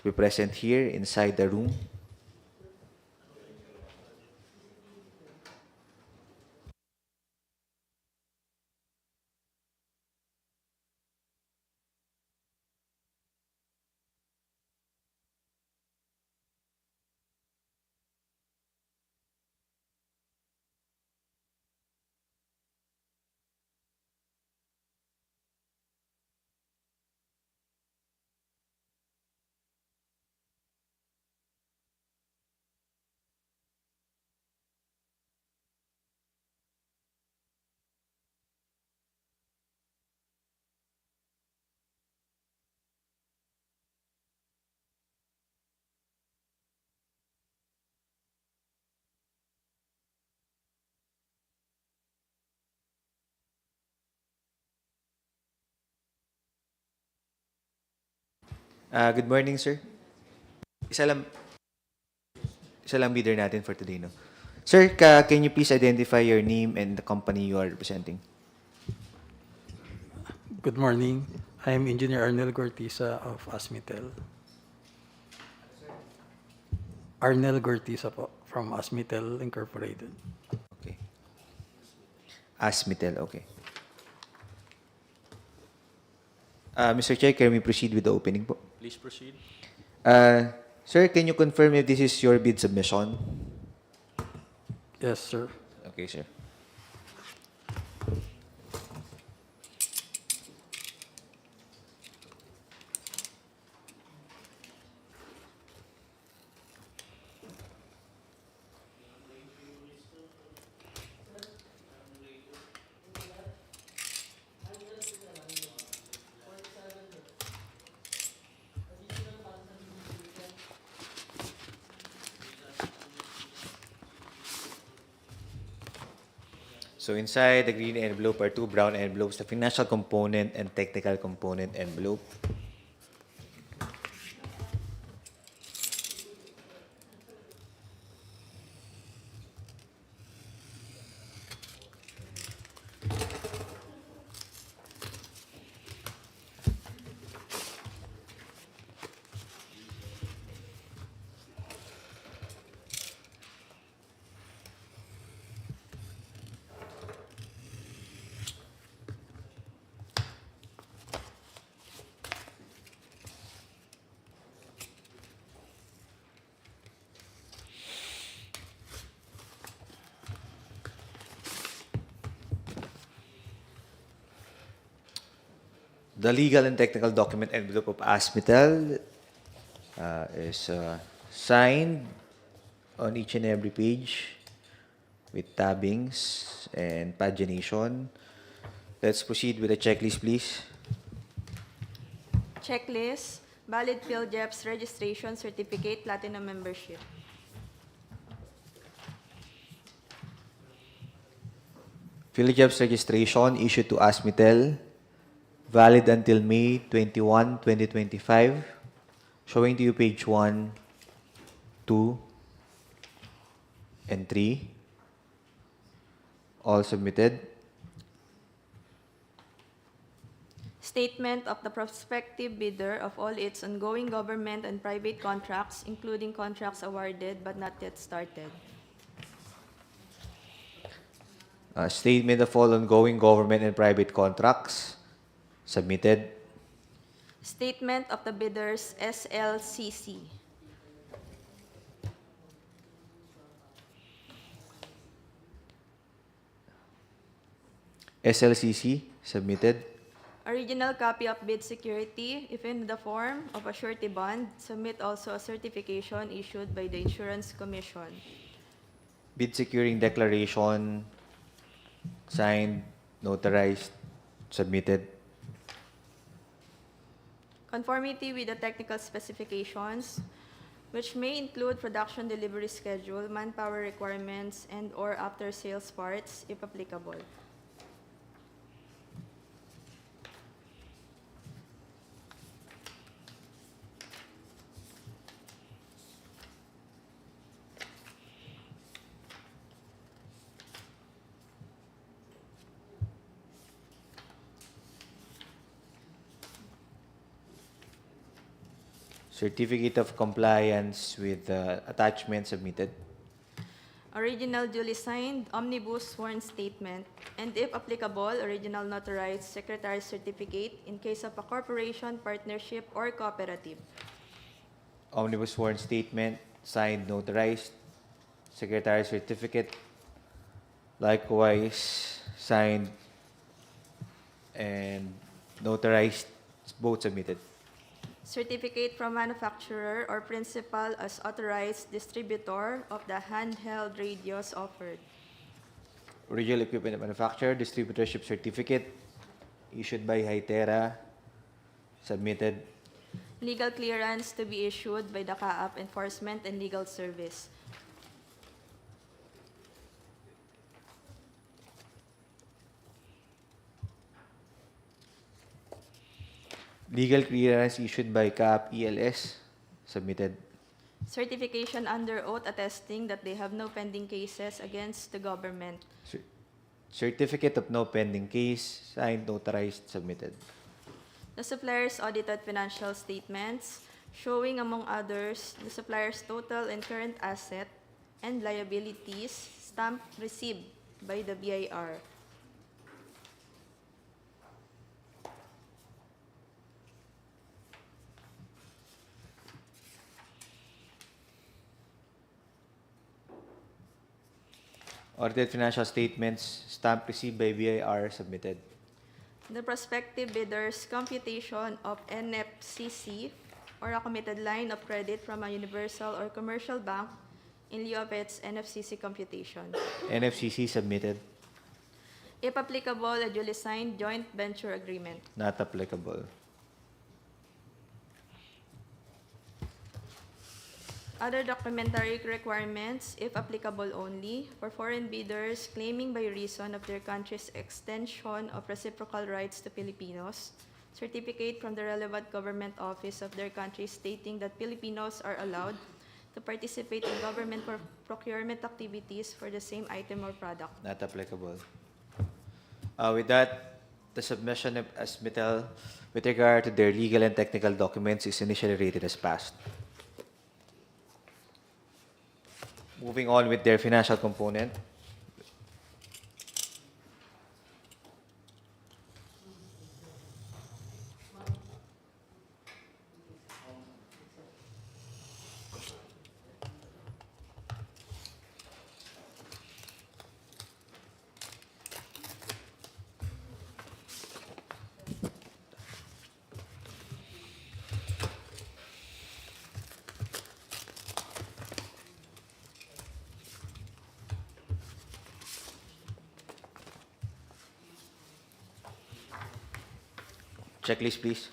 to be present here inside the room. Good morning, sir. Isa lang, isa lang bidder natin for today, no? Sir, can you please identify your name and the company you are representing? Good morning. I am Engineer Arnel Gortiza of Asmitel. Arnel Gortiza po, from Asmitel Incorporated. Okay. Asmitel, okay. Mr. Chair, can we proceed with the opening po? Please proceed. Sir, can you confirm if this is your bid submission? Yes, sir. Okay, sir. So inside the green envelope are two brown envelopes, the financial component and technical component envelope. The legal and technical document envelope of Asmitel is signed on each and every page with tabbings and pagination. Let's proceed with the checklist, please. Checklist, valid PhilJEPS registration certificate, platinum membership. PhilJobs registration issued to Asmitel, valid until May 21, 2025. Showing to you page 1, 2, and 3. All submitted. Statement of the prospective bidder of all its ongoing government and private contracts, including contracts awarded but not yet started. Statement of all ongoing government and private contracts submitted. Statement of the bidder's SLCC. SLCC submitted. Original copy of bid security, if in the form of a surety bond, submit also a certification issued by the Insurance Commission. Bid securing declaration signed, notarized, submitted. Conformity with the technical specifications, which may include production delivery schedule, manpower requirements, and/or after-sales parts, if applicable. Certificate of compliance with attachment submitted. Original duly signed omnibus sworn statement, and if applicable, original notarized secretary's certificate in case of a corporation, partnership, or cooperative. Omnibus sworn statement, signed, notarized. Secretary certificate, likewise, signed and notarized, both submitted. Certificate from manufacturer or principal as authorized distributor of the handheld radios offered. Original equipment manufacturer, distributorship certificate, issued by Hytera, submitted. Legal clearance to be issued by the CAAP Enforcement and Legal Service. Legal clearance issued by CAAP ELS, submitted. Certification under oath attesting that they have no pending cases against the government. Certificate of no pending case, signed, notarized, submitted. The supplier's audited financial statements showing, among others, the supplier's total and current asset and liabilities stamp received by the BIR. Audited financial statements, stamp received by BIR, submitted. The prospective bidder's computation of NFCC or a committed line of credit from a universal or commercial bank in lieu of its NFCC computation. NFCC, submitted. If applicable, a duly signed joint venture agreement. Not applicable. Other documentary requirements, if applicable only, for foreign bidders claiming by reason of their country's extension of reciprocal rights to Filipinos, certificate from the relevant government office of their country stating that Filipinos are allowed to participate in government procurement activities for the same item or product. Not applicable. With that, the submission of ASMITEL with regard to their legal and technical documents is initially rated as passed. Moving on with their financial component. Checklist, please.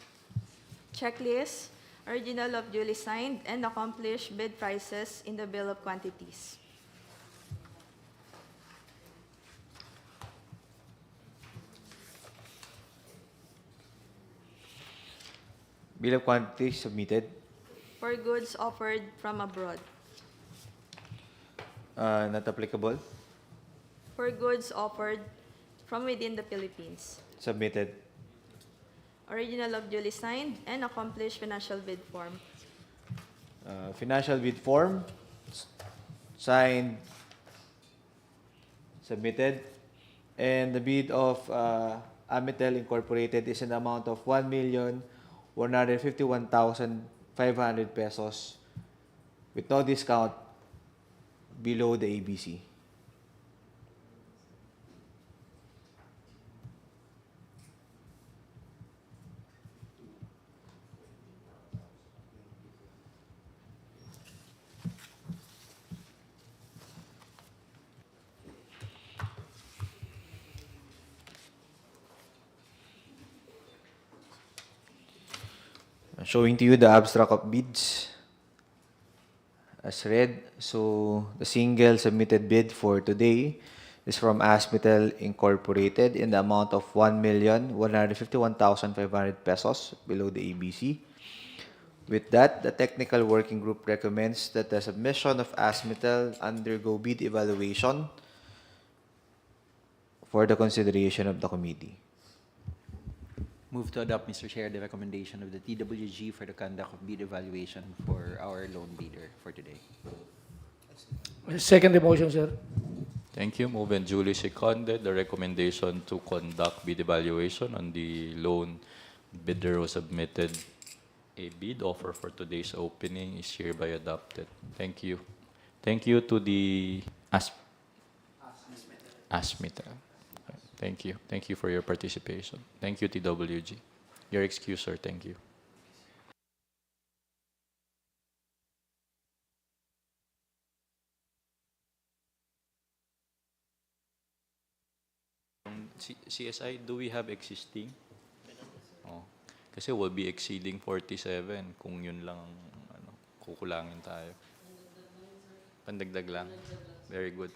Checklist, original of duly signed and accomplished bid prices in the bill of quantities. Bill of quantities submitted. For goods offered from abroad. Not applicable. For goods offered from within the Philippines. Submitted. Original of duly signed and accomplished financial bid form. Financial bid form, signed, submitted, and the bid of AMITEL Incorporated is an amount of 1,151,500 pesos with no discount below the ABC. Showing to you the abstract of bids as read. So the single submitted bid for today is from ASMITEL Incorporated in the amount of 1,151,500 pesos below the ABC. With that, the technical working group recommends that the submission of ASMITEL undergo bid evaluation for the consideration of the committee. Move to adopt, Mr. Chair, the recommendation of the TWG for the conduct of bid evaluation for our loan bidder for today. Second the motion, sir. Thank you. Move and duly seconded. The recommendation to conduct bid evaluation on the loan bidder who submitted a bid offer for today's opening is hereby adopted. Thank you. Thank you to the ASMITEL. Thank you. Thank you for your participation. Thank you, TWG. Your excuse, sir. Thank you. CSI, do we have existing? Oh, kasi we'll be exceeding 47 kung yun lang ang, kukulangin tayo. Pandagdag lang. Very good.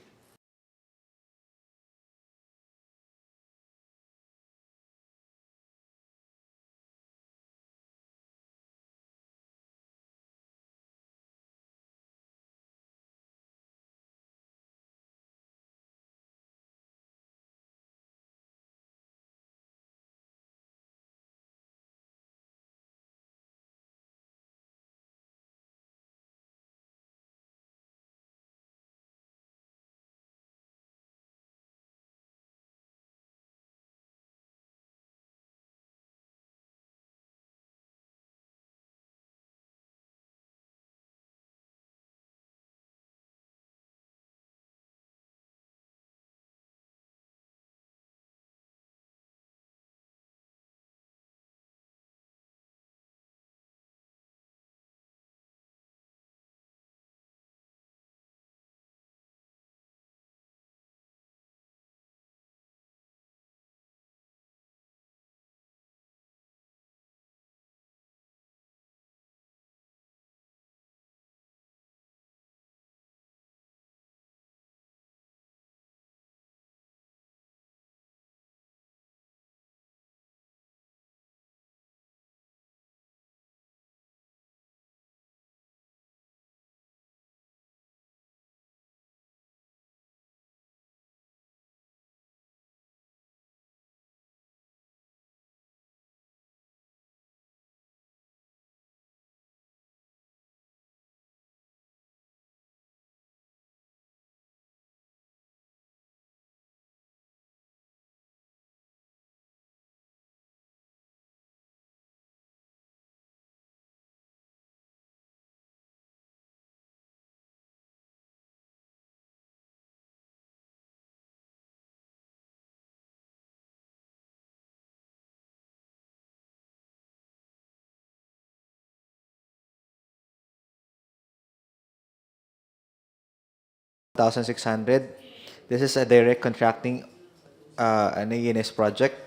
Thousand 600. This is a direct contracting an ENS project.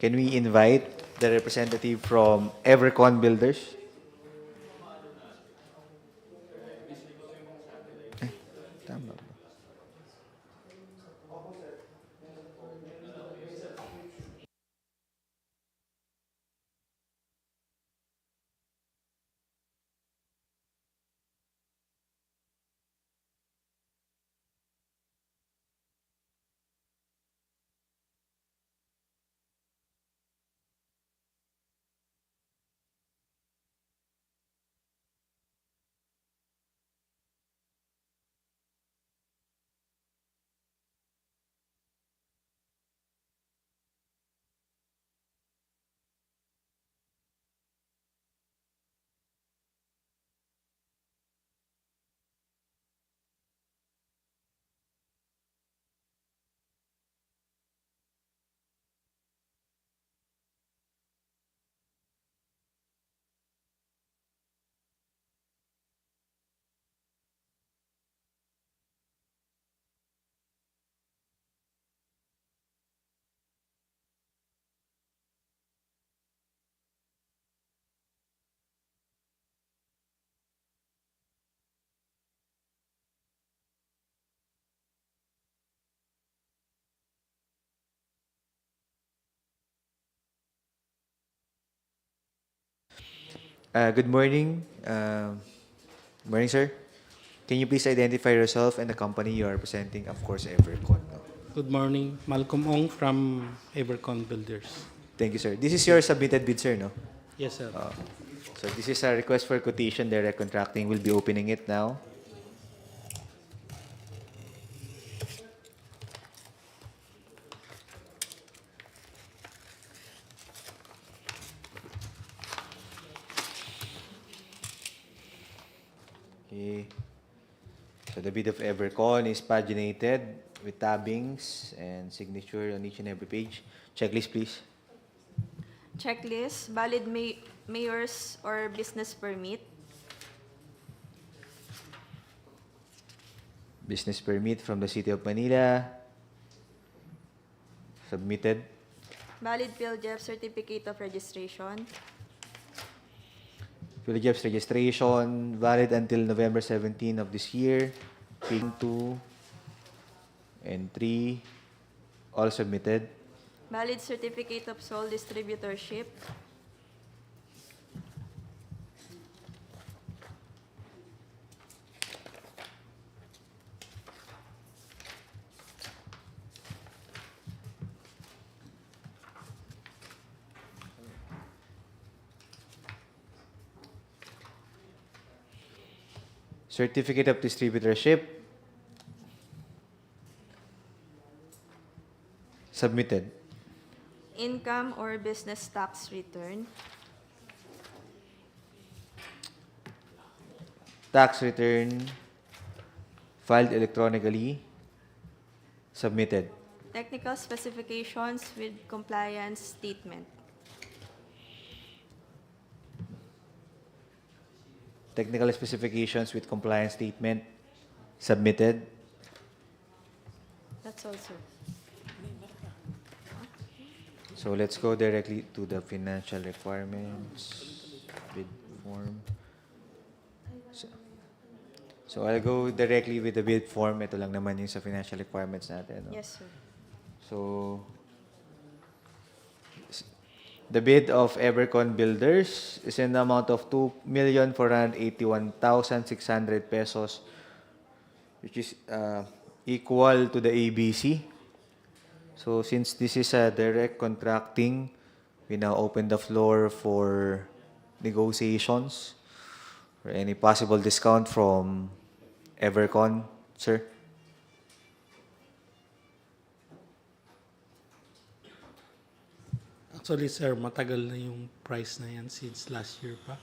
Can we invite the representative from Evercon Builders? Tama ba? Good morning. Morning, sir. Can you please identify yourself and the company you are representing? Of course, Evercon. No? Good morning. Malcolm Ong from Evercon Builders. Thank you, sir. This is your submitted bid, sir, no? Yes, sir. So this is a request for quotation. Direct Contracting will be opening it now. Okay. So the bid of Evercon is paginated with tabbings and signature on each and every page. Checklist, please. Checklist, valid mayor's or business permit. Business permit from the City of Manila. Submitted. Valid PhilJEF certificate of registration. PhilJEP's registration valid until November 17 of this year. Pin 2 and 3 all submitted. Valid certificate of sole distributorship. Certificate of distributorship submitted. Income or business tax return. Tax return filed electronically submitted. Technical specifications with compliance statement. Technical specifications with compliance statement submitted. That's all, sir. So let's go directly to the financial requirements bid form. So I'll go directly with the bid form. Ito lang naman yung sa financial requirements natin. No? Yes, sir. So the bid of Evercon Builders is in the amount of 2,481,600 pesos, which is equal to the ABC. So since this is a direct contracting, we now open the floor for negotiations or any possible discount from Evercon, sir. Actually, sir, matagal na yung price na yan since last year pa.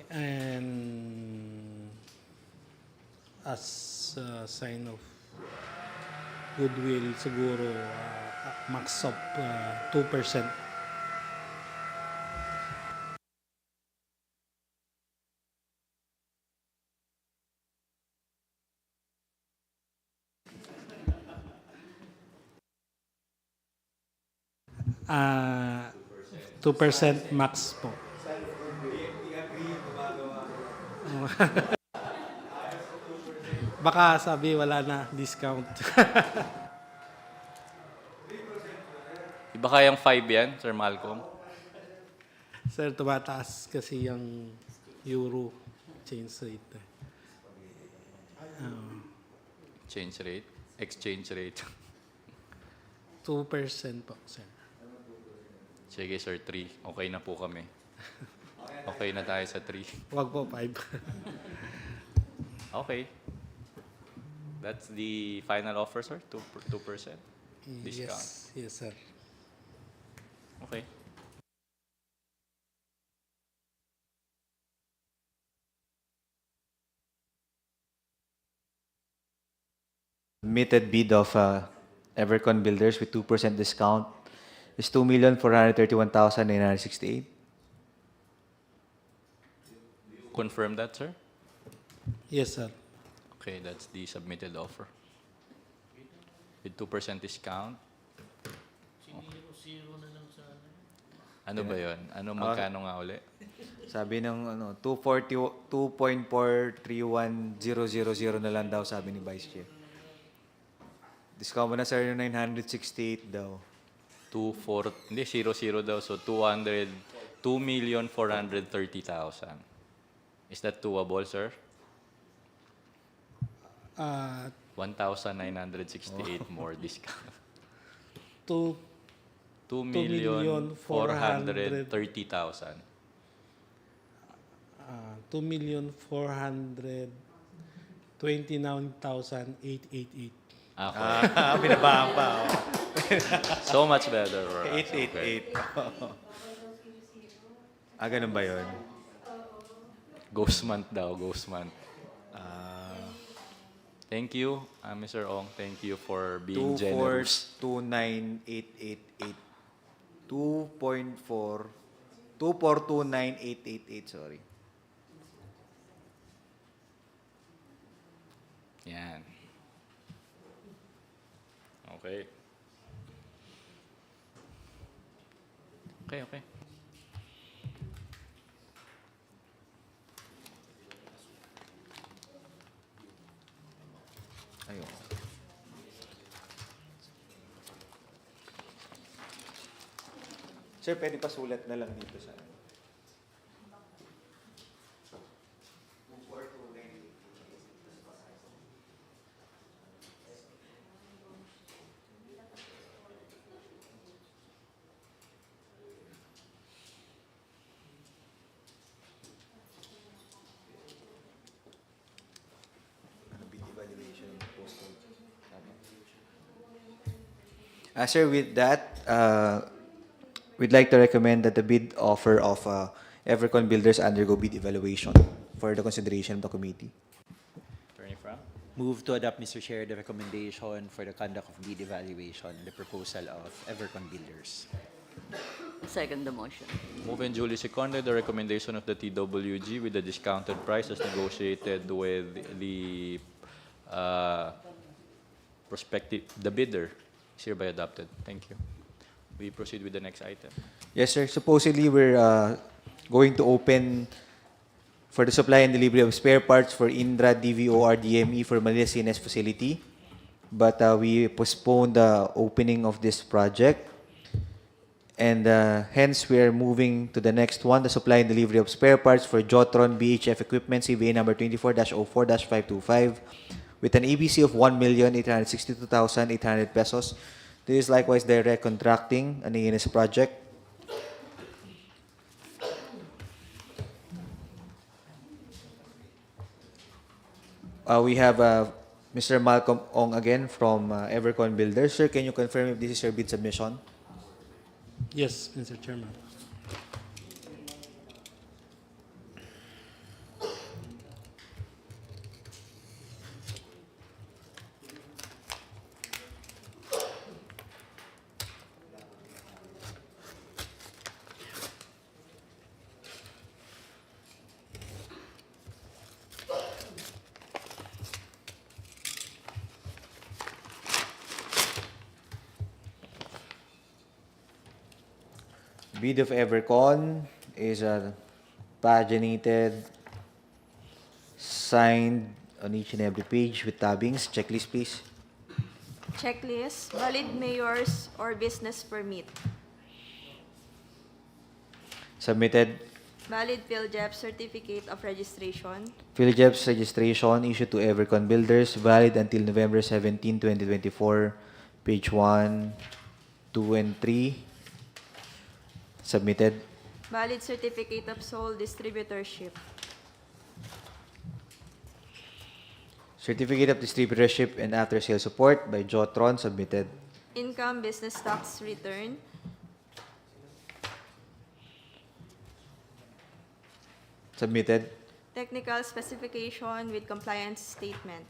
And as a sign of goodwill, siguro max of 2%. Ah, 2% max po. Baka sabi wala na discount. Iba kayang 5 yan, Sir Malcolm? Sir, tumataas kasi yung euro change rate. Change rate? Exchange rate? 2% po, sir. Sige, Sir, 3. Okay na po kami. Okay na tayo sa 3. Wag po 5. Okay. That's the final offer, sir? 2% discount. Yes, sir. Okay. Submitted bid of Evercon Builders with 2% discount is 2,431,968. Confirm that, sir? Yes, sir. Okay, that's the submitted offer. With 2% discount. Ano ba yun? Ano magkano nga uli? Sabi ng 2.431000 na lang daw, sabi ni Vice Chair. Discount mo na, sir, yung 968 daw. 00 daw. So 2,430,000. Is that doable, sir? 1,968 more discount. 2,430,000. 2,429,888. Okay. Binabahan pa. Oh. So much better for us. 888. Ganun ba yun? Ghost month daw, ghost month. Ah, Thank you, Mr. Ong. Thank you for being generous. 2,429,888. 2,429,888, sorry. Yan. Okay. Okay. Ayun. Sir, pwede pa sulat na lang dito sa... bid evaluation postal. Sir, with that, we'd like to recommend that the bid offer of Evercon Builders undergo bid evaluation for the consideration of the committee. Attorney Frank? Move to adopt, Mr. Chair, the recommendation for the conduct of bid evaluation, the proposal of Evercon Builders. Second the motion. Move and duly seconded the recommendation of the TWG with the discounted price as negotiated with the the bidder is hereby adopted. Thank you. We proceed with the next item. Yes, sir. Supposedly, we're going to open for the supply and delivery of spare parts for Indra, DVOR, DME for Manila CNS facility. But we postponed the opening of this project. And hence, we are moving to the next one, the supply and delivery of spare parts for Jotron BHF equipment, CBA number 24-04-525, with an EBC of 1,862,800 pesos. This is likewise direct contracting, an ENS project. We have Mr. Malcolm Ong again from Evercon Builders. Sir, can you confirm if this is your bid submission? Yes, Mr. Chairman. Bid of Evercon is paginated, signed on each and every page with tabbings. Checklist, please. Checklist, valid mayor's or business permit. Submitted. Valid PhilJEP certificate of registration. PhilJEP's registration issued to Evercon Builders, valid until November 17, 2024. Page 1, 2, and 3. Submitted. Valid certificate of sole distributorship. Certificate of distributorship and after-sale support by Jotron, submitted. Income business tax return. Submitted. Technical specification with compliance statement.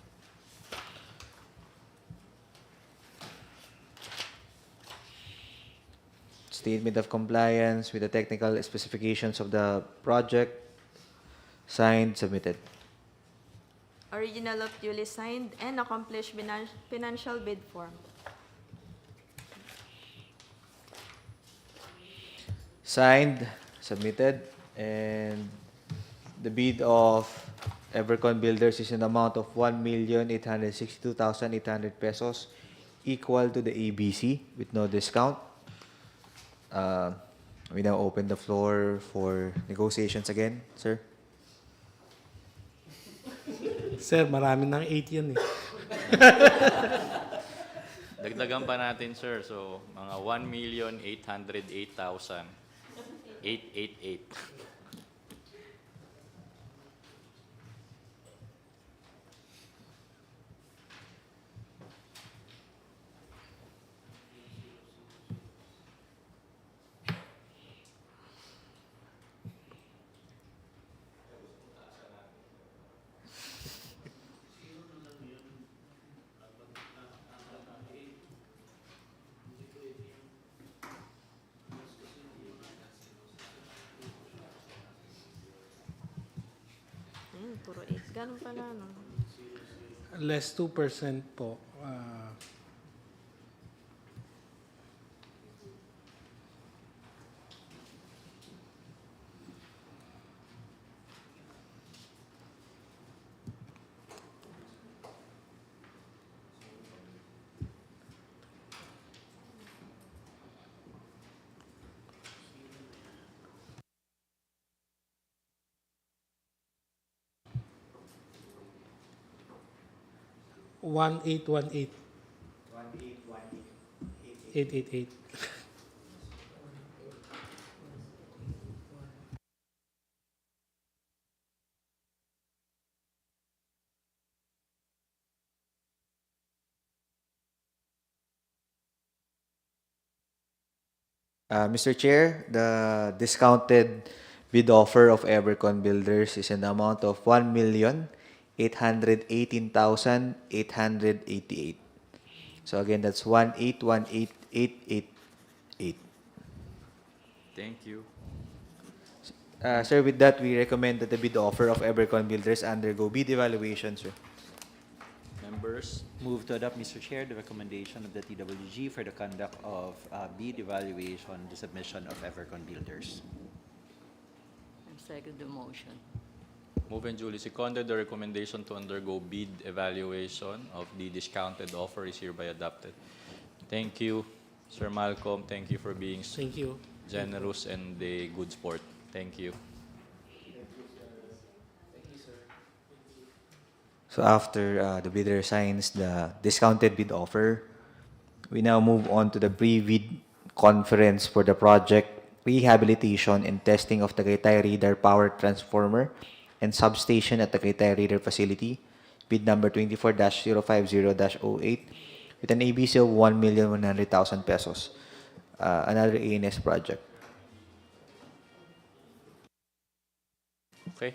Statement of compliance with the technical specifications of the project, signed, submitted. Original of duly signed and accomplished financial bid form. Signed, submitted, and the bid of Evercon Builders is an amount of 1,862,800 pesos, equal to the ABC with no discount. We now open the floor for negotiations again, sir. Sir, marami ng 8 yan eh. Dagdagan pa natin, sir. So, mga 1,808,888. Puro 8. Ganun pala, no? Less 2% po. 1818. 888. Mr. Chair, the discounted bid offer of Evercon Builders is in the amount of 1,818,888. So again, that's 1,818,888. Thank you. Sir, with that, we recommend that the bid offer of Evercon Builders undergo bid evaluation, sir. Members, Move to adopt, Mr. Chair, the recommendation of the TWG for the conduct of bid evaluation, the submission of Evercon Builders. I second the motion. move and duly seconded, the recommendation to undergo bid evaluation of the discounted offer is hereby adopted. Thank you, Sir Malcolm. Thank you for being Thank you. generous and a good sport. Thank you. So after the bidder signs the discounted bid offer, we now move on to the pre-bid conference for the project rehabilitation and testing of Tagaytay Radar Power Transformer and Substation at Tagaytay Radar Facility, bid number 24-050-08, with an ABC of 1,100,000 pesos. Another ANS project. Okay?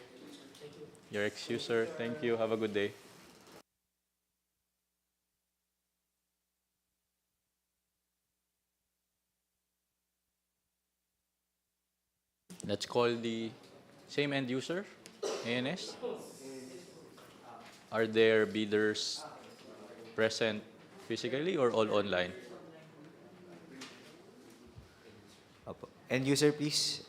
Your excuse, sir. Thank you. Have a good day. Let's call the same end user, ANS. Are there bidders present physically or all online? Opo. End user, please.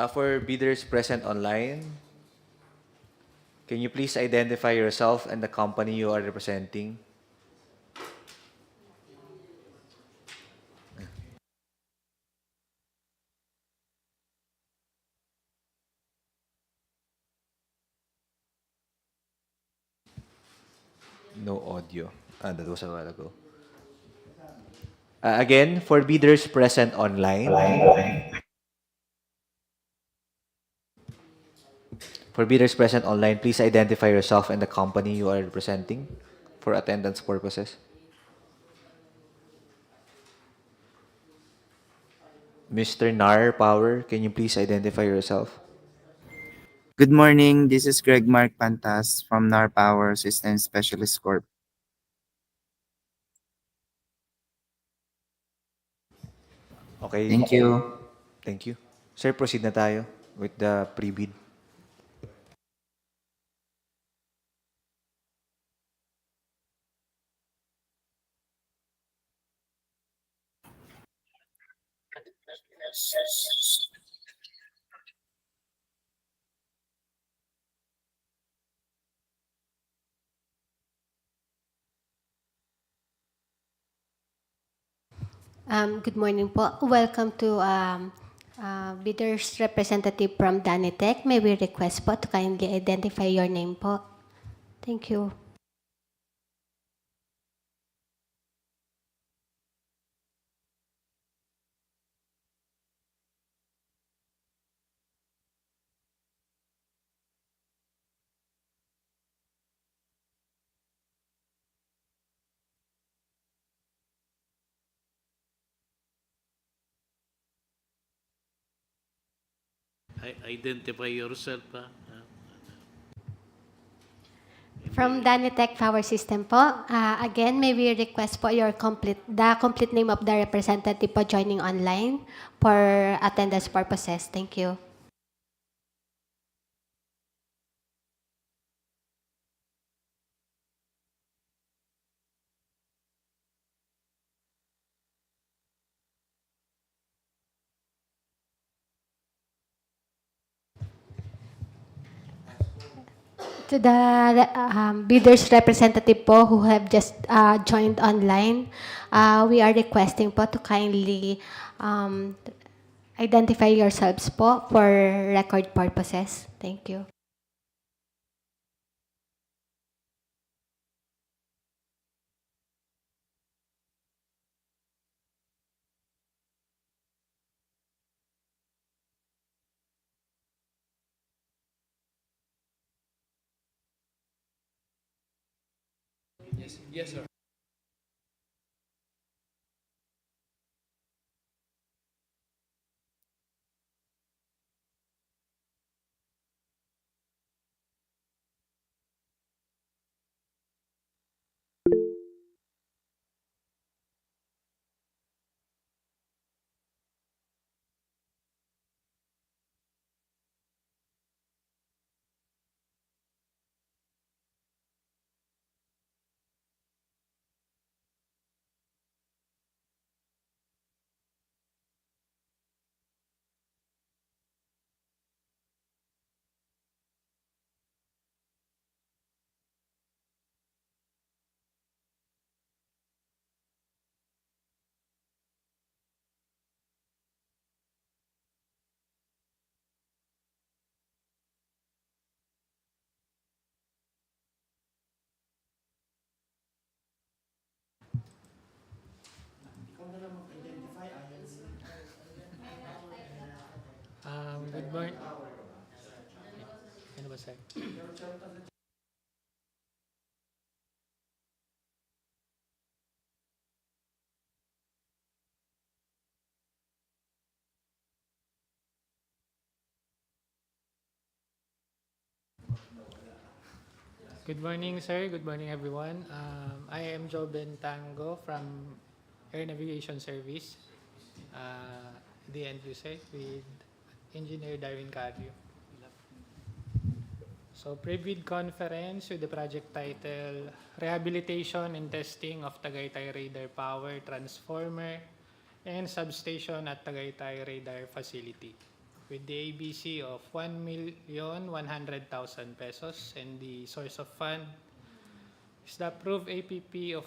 For bidders present online, can you please identify yourself and the company you are representing? No audio. That was a while ago. Again, for bidders present online, please identify yourself and the company you are representing for attendance purposes. Mr. Nar Power, can you please identify yourself? Good morning. This is Greg Mark Pantas from NAR Power Systems Specialist Corp. Okay. Thank you. Thank you. Sir, proceed na tayo with the pre-bid. Good morning po. Welcome to bidders representative from Danitech. May we request po to kindly identify your name po. Thank you. Identify yourself, ha? From Danitech Power System po. Again, may we request po the complete name of the representative po joining online for attendance purposes. Thank you. To the bidders representative po who have just joined online, we are requesting po to kindly identify yourselves po for record purposes. Thank you. Yes, sir. Good morning. Ano ba, sir? Good morning, sir. Good morning, everyone. I am Joben Tango from Air Navigation Service, the end user with Engineer Darwin Cardio. So, pre-bid conference with the project title Rehabilitation and Testing of Tagaytay Radar Power Transformer and Substation at Tagaytay Radar Facility with the ABC of 1,100,000 pesos, and the source of fund is the approved APP of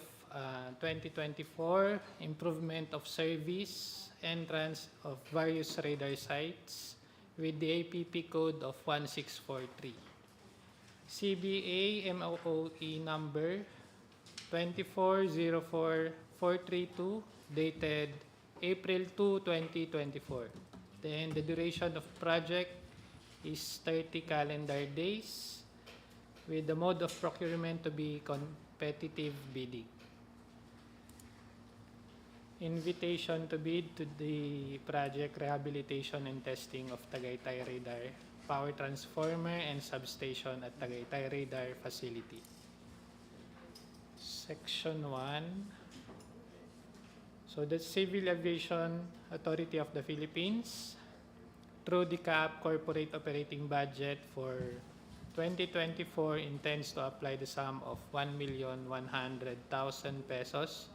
2024 improvement of service entrance of various radar sites with the APP code of 1643. CBA MOOE number 2404432 dated April 2, 2024. Then the duration of project is 30 calendar days with the mode of procurement to be competitive bidding. Invitation to bid to the project rehabilitation and testing of Tagaytay Radar Power Transformer and Substation at Tagaytay Radar Facility. Section 1. So the Civil Aviation Authority of the Philippines, through the CAAP Corporate Operating Budget for 2024, intends to apply the sum of 1,100,000 pesos,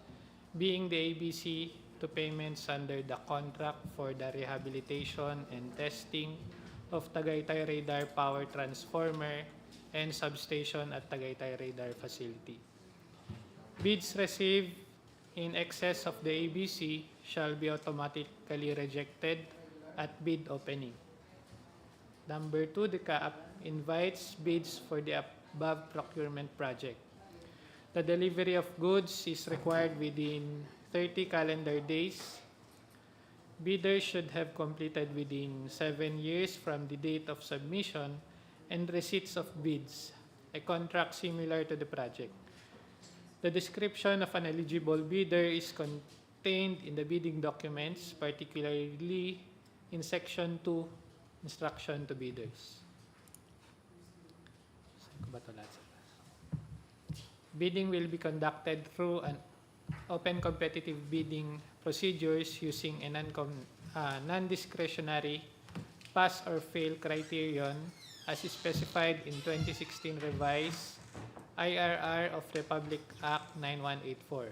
being the ABC to payments under the contract for the rehabilitation and testing of Tagaytay Radar Power Transformer and Substation at Tagaytay Radar Facility. Bids received in excess of the ABC shall be automatically rejected at bid opening. Number 2, the CAAP invites bids for the above procurement project. The delivery of goods is required within 30 calendar days. Bidders should have completed within 7 years from the date of submission and receipts of bids, a contract similar to the project. The description of an eligible bidder is contained in the bidding documents, particularly in Section 2, Instruction to Bidders. Bidding will be conducted through an open competitive bidding procedures using a non-discretionary pass or fail criterion as specified in 2016 revised IRR of Republic Act 9184.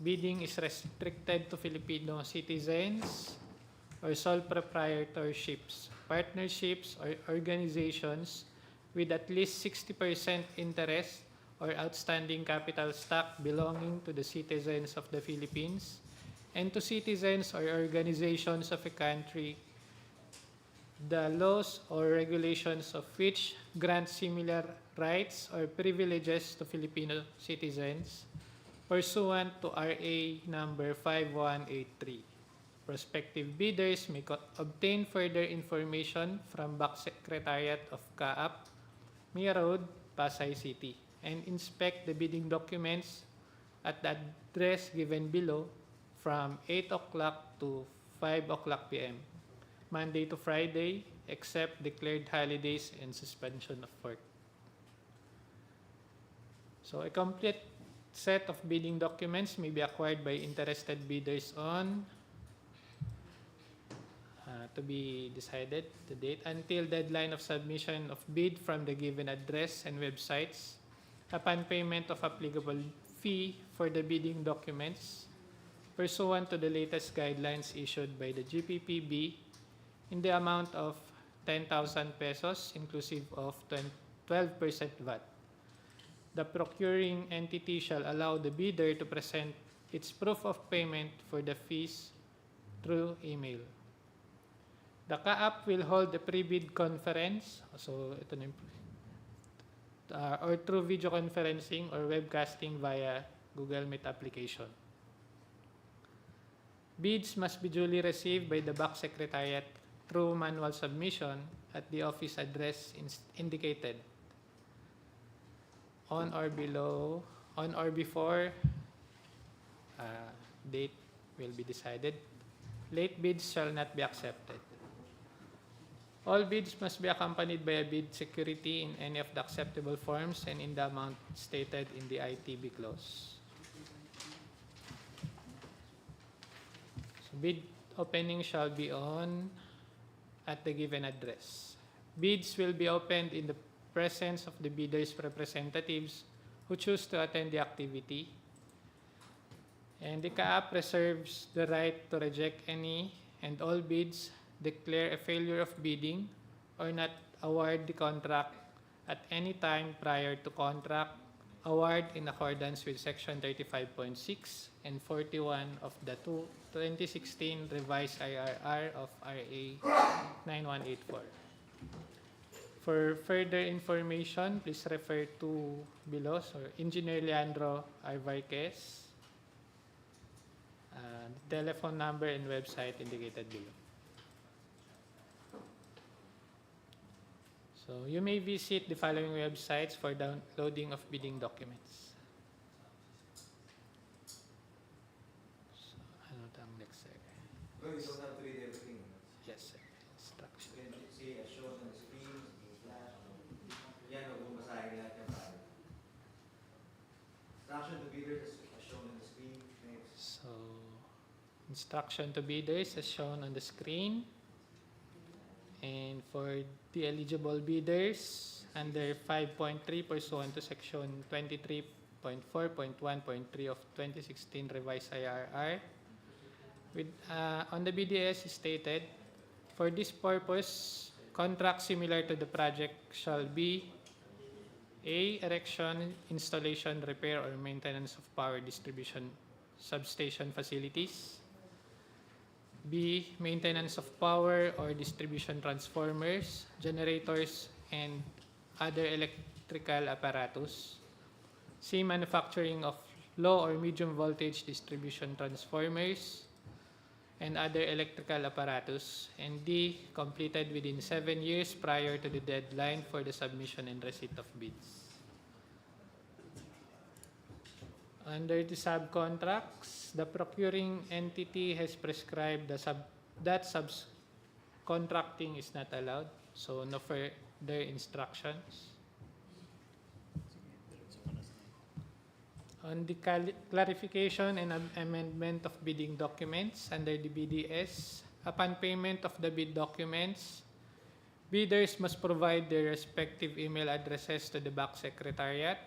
Bidding is restricted to Filipino citizens or sole proprietorships, partnerships, or organizations with at least 60% interest or outstanding capital stock belonging to the citizens of the Philippines and to citizens or organizations of a country, the laws or regulations of which grant similar rights or privileges to Filipino citizens pursuant to RA number 5183. Prospective bidders may obtain further information from BAC Secretariat of CAAP, Mia Road, Pasay City, and inspect the bidding documents at the address given below from 8 o'clock to 5 o'clock p.m., Monday to Friday, except declared holidays and suspension of work. So a complete set of bidding documents may be acquired by interested bidders on to be decided the date until deadline of submission of bid from the given address and websites upon payment of applicable fee for the bidding documents pursuant to the latest guidelines issued by the GPPB in the amount of 10,000 pesos inclusive of 12% VAT. The procuring entity shall allow the bidder to present its proof of payment for the fees through email. The CAAP will hold a pre-bid conference, so ito na or through video conferencing or webcasting via Google Meet application. Bids must be duly received by the BAC Secretariat through manual submission at the office address indicated on or before date will be decided. Late bids shall not be accepted. All bids must be accompanied by a bid security in any of the acceptable forms and in the amount stated in the ITB clause. So bid opening shall be on at the given address. Bids will be opened in the presence of the bidder's representatives who choose to attend the activity. And the CAAP reserves the right to reject any and all bids, declare a failure of bidding, or not award the contract at any time prior to contract award in accordance with Section 35.6 and 41 of the 2016 revised IRR of RA 9184. For further information, please refer to below, so Engineer Leandro Arvarquez, the telephone number and website indicated below. So you may visit the following websites for downloading of bidding documents. So, ano ang next, sir? Well, you don't have to read everything. Yes, sir. Instruction. You can see as shown on the screen, flash. Yan, huwag mong basahin lahat yung file. Instruction to bidders as shown on the screen. Next. So, instruction to bidders as shown on the screen. And for the eligible bidders under 5.3 pursuant to Section 23.4.1.3 of 2016 revised IRR, On the BDS stated, for this purpose, contracts similar to the project shall be A. Erection, installation, repair, or maintenance of power distribution substation facilities. B. Maintenance of power or distribution transformers, generators, and other electrical apparatus. C. Manufacturing of low or medium voltage distribution transformers and other electrical apparatus. And D. Completed within 7 years prior to the deadline for the submission and receipt of bids. Under the subcontracts, the procuring entity has prescribed that subcontracting is not allowed, so no further instructions. On the clarification and amendment of bidding documents under the BDS, upon payment of the bid documents, bidders must provide their respective email addresses to the BAC Secretariat.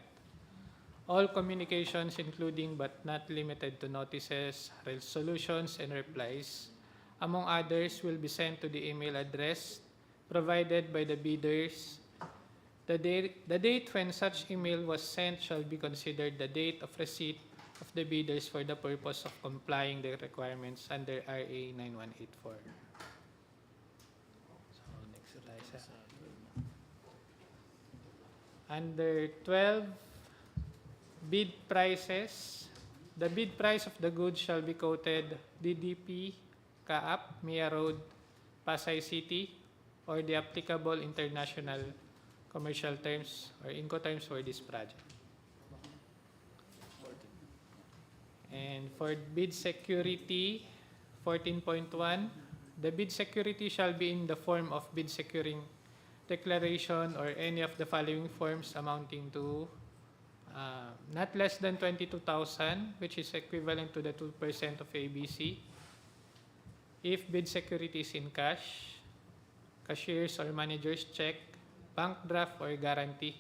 All communications, including but not limited to notices, resolutions, and replies, among others, will be sent to the email address provided by the bidders. The date when such email was sent shall be considered the date of receipt of the bidders for the purpose of complying the requirements under RA 9184. So, next slide. Under 12, bid prices. The bid price of the goods shall be quoted DDP, CAAP, Mia Road, Pasay City, or the applicable international commercial terms or Incoterms for this project. And for bid security, 14.1, the bid security shall be in the form of bid securing declaration or any of the following forms amounting to not less than 22,000, which is equivalent to the 2% of ABC. If bid security is in cash, cashier's or manager's check, bank draft, or guarantee.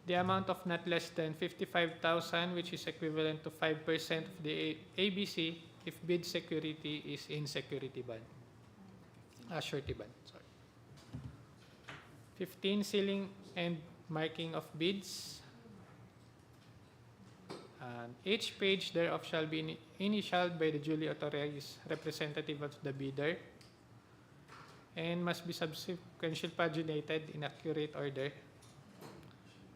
The amount of not less than 55,000, which is equivalent to 5% of the ABC if bid security is in security bond. Surety bond, sorry. 15, sealing and marking of bids. Each page thereof shall be initialed by the duly authorized representative of the bidder and must be subsequently paginated in accurate order.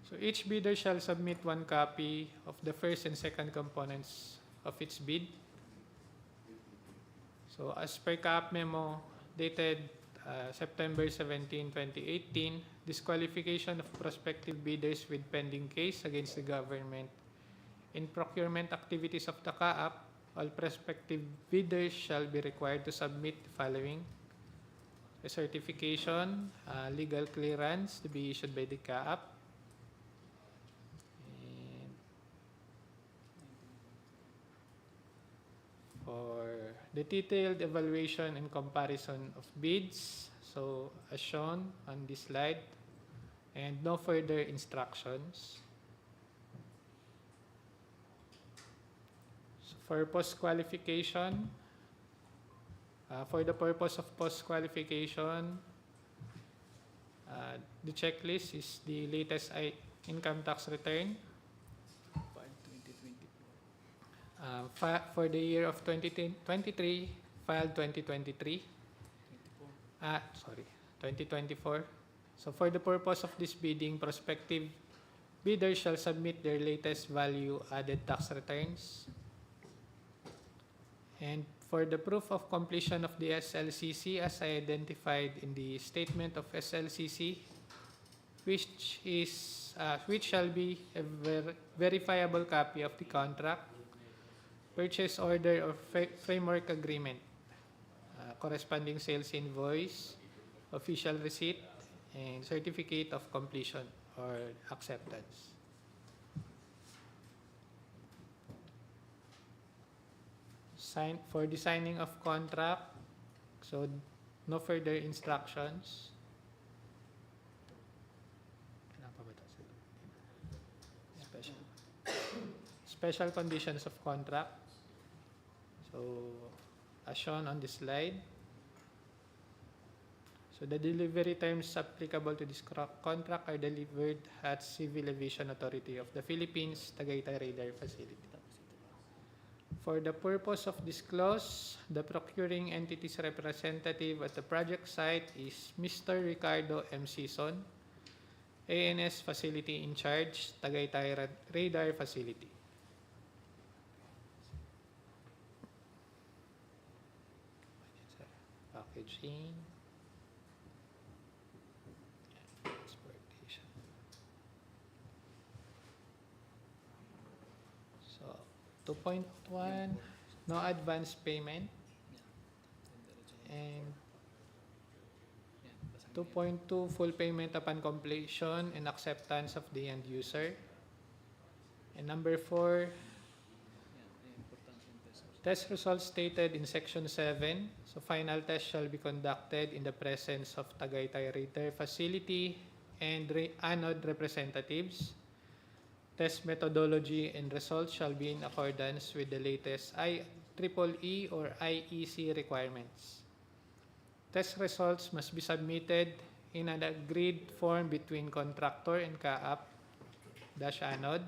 So each bidder shall submit one copy of the first and second components of its bid. So as per CAAP memo dated September 17, 2018, disqualification of prospective bidders with pending case against the government in procurement activities of the CAAP, all prospective bidders shall be required to submit the following: a certification, legal clearance to be issued by the CAAP, and for the detailed evaluation and comparison of bids, so as shown on this slide, and no further instructions. So for post-qualification, for the purpose of post-qualification, the checklist is the latest income tax return for the year of 2023, filed 2023. 2024. So for the purpose of this bidding, prospective bidders shall submit their latest value-added tax returns. And for the proof of completion of the SLCC as identified in the statement of SLCC, which shall be a verifiable copy of the contract, purchase order, or framework agreement, corresponding sales invoice, official receipt, and certificate of completion or acceptance. For the signing of contract, so no further instructions. Special conditions of contract. So, as shown on this slide, so the delivery terms applicable to this contract are delivered at Civil Aviation Authority of the Philippines, Tagaytay Radar Facility. For the purpose of this clause, the procuring entity's representative at the project site is Mr. Ricardo M. Sison, ANS Facility in Charge, Tagaytay Radar Facility. Packaging. Transportation. So, 2.1, no advance payment. And 2.2, full payment upon completion and acceptance of the end user. And number 4, test results stated in section 7. So final test shall be conducted in the presence of Tagaytay Radar Facility and anode representatives. Test methodology and results shall be in accordance with the latest IEEE or IEC requirements. Test results must be submitted in an agreed form between contractor and CAAP-anode.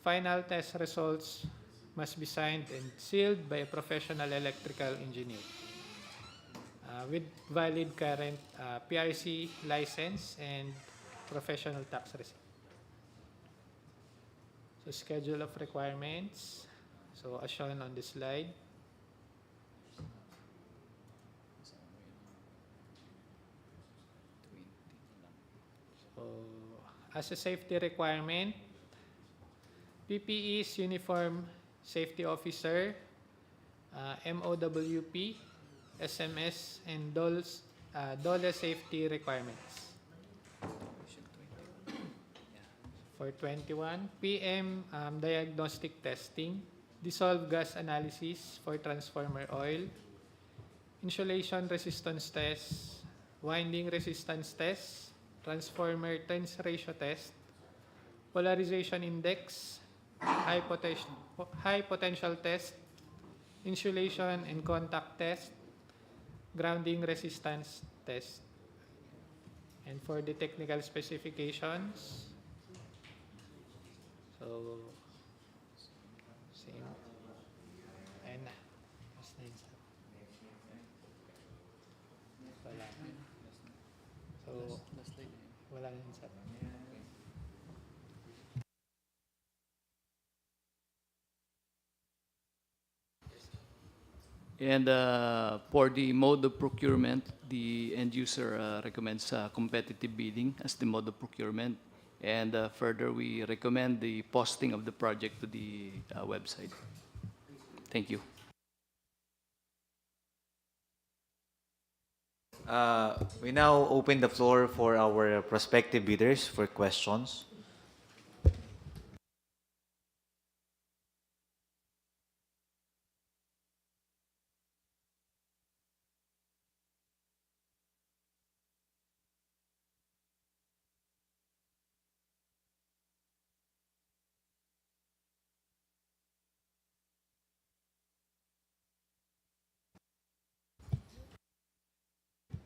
Final test results must be signed and sealed by a professional electrical engineer with valid current PRC license and professional tax receipt. So schedule of requirements, so as shown on this slide. So as a safety requirement, PPE is Uniform Safety Officer, MOWP, SMS, and DOLE safety requirements. For 21, PM diagnostic testing, dissolved gas analysis for transformer oil, insulation resistance test, winding resistance test, transformer turns ratio test, polarization index, high potential test, insulation and contact test, grounding resistance test. And for the technical specifications, so same. Ayun na. Mas na yun, sir. Wala. So, wala na yun, sir. And for the mode of procurement, the end user recommends competitive bidding as the mode of procurement. And further, we recommend the posting of the project to the website. Thank you. We now open the floor for our prospective bidders for questions.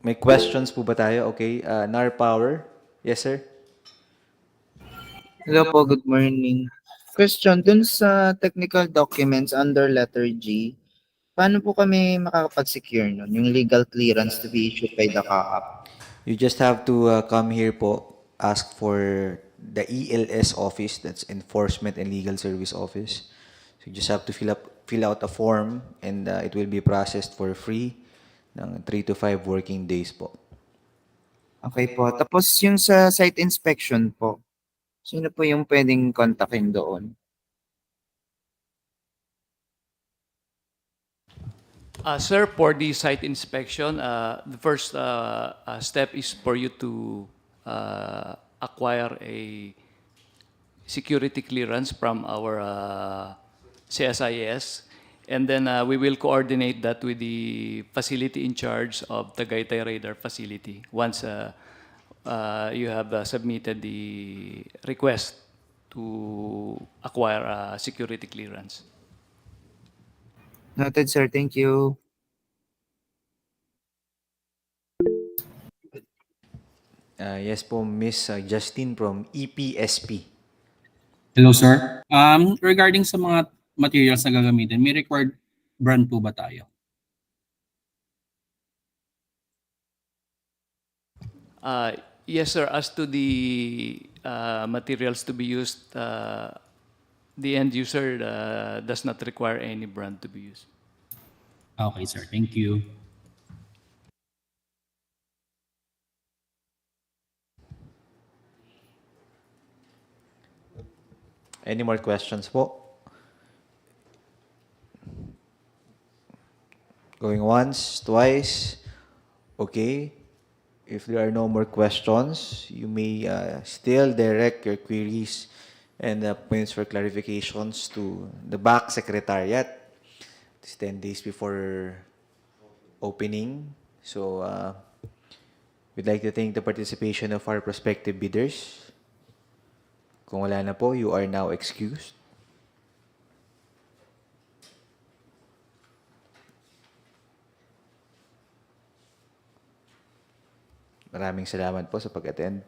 May questions po ba tayo? Okay. NAR Power. Yes, sir. Hello po, good morning. Question, dun sa technical documents under letter G, paano po kami makakapag-secure nun? Yung legal clearance to be issued by the CAAP? You just have to come here po, ask for the ELS office, that's Enforcement and Legal Service Office. So you just have to fill out a form and it will be processed for free ng 3 to 5 working days po. Okay po. Tapos yung sa site inspection po, sino po yung pwedeng kontakin doon? Sir, for the site inspection, the first step is for you to acquire a security clearance from our CSIS. And then we will coordinate that with the facility in charge of the Tagaytay Radar Facility once you have submitted the request to acquire a security clearance. Noted, sir. Thank you. Yes po, Miss Justine from EPSP. Hello, sir. Regarding sa mga materials na gagamitin, may required brand po ba tayo? Yes, sir. As to the materials to be used, the end user does not require any brand to be used. Okay, sir. Thank you. Any more questions po? Going once, twice. Okay. If there are no more questions, you may still direct your queries and points for clarifications to the BAC Secretariat. It's 10 days before opening. So, we'd like to thank the participation of our prospective bidders. Kung wala na po, you are now excused. Maraming salamat po sa pag-attend.